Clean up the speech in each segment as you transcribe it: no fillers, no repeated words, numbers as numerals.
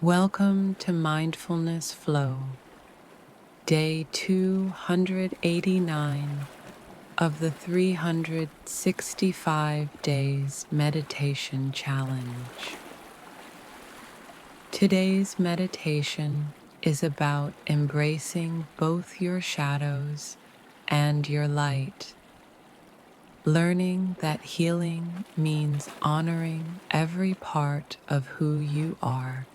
Welcome to Mindfulness Flow, day 289 of the 365 Days Meditation Challenge. Today's meditation is about embracing both your shadows and your light, learning that healing means honoring every part of who you are.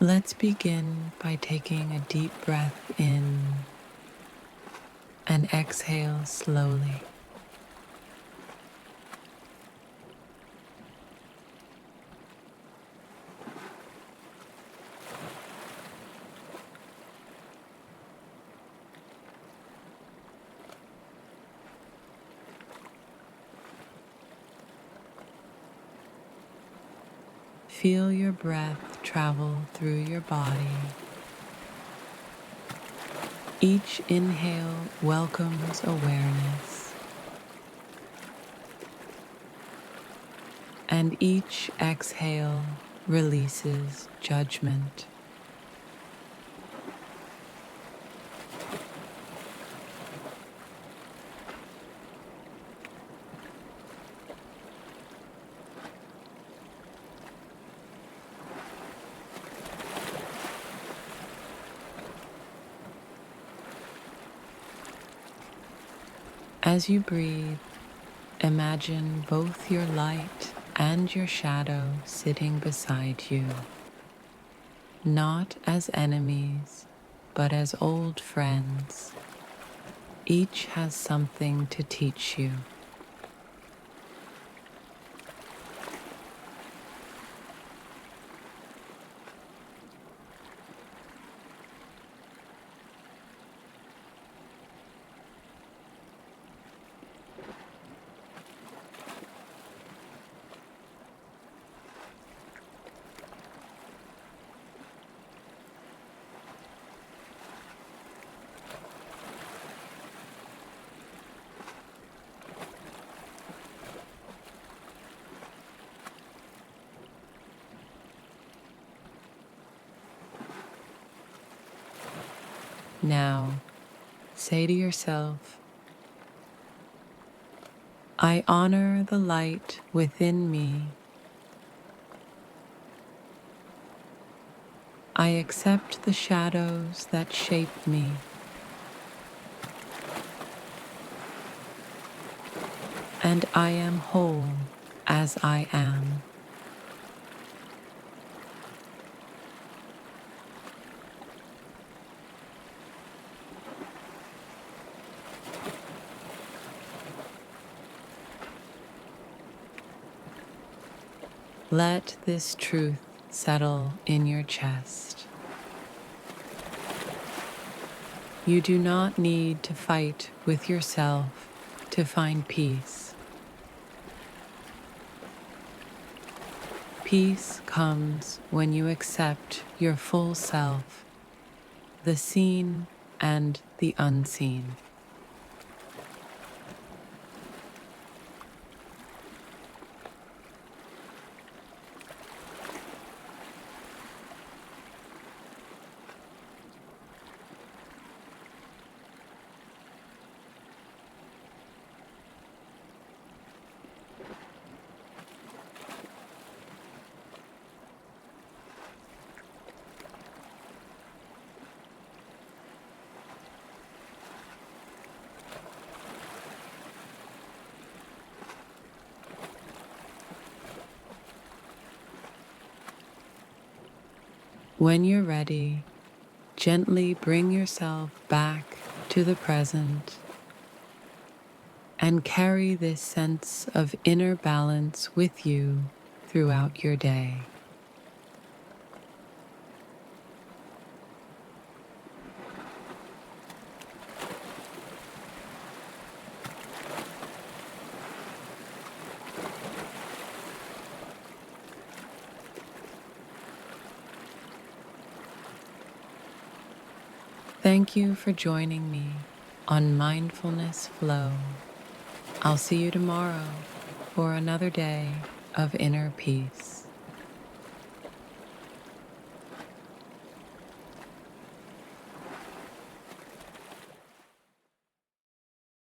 Let's begin by taking a deep breath in and exhale slowly. Feel your breath travel through your body. Each inhale welcomes awareness, and each exhale releases judgment. As you breathe, imagine both your light and your shadow sitting beside you, not as enemies, but as old friends. Each has something to teach you. Now, say to yourself, I honor the light within me. I accept the shadows that shape me. And I am whole as I am. Let this truth settle in your chest. You do not need to fight with yourself to find peace. Peace comes when you accept your full self, the seen and the unseen. When you're ready, gently bring yourself back to the present and carry this sense of inner balance with you throughout your day. Thank you for joining me on Mindfulness Flow. I'll see you tomorrow for another day of inner peace.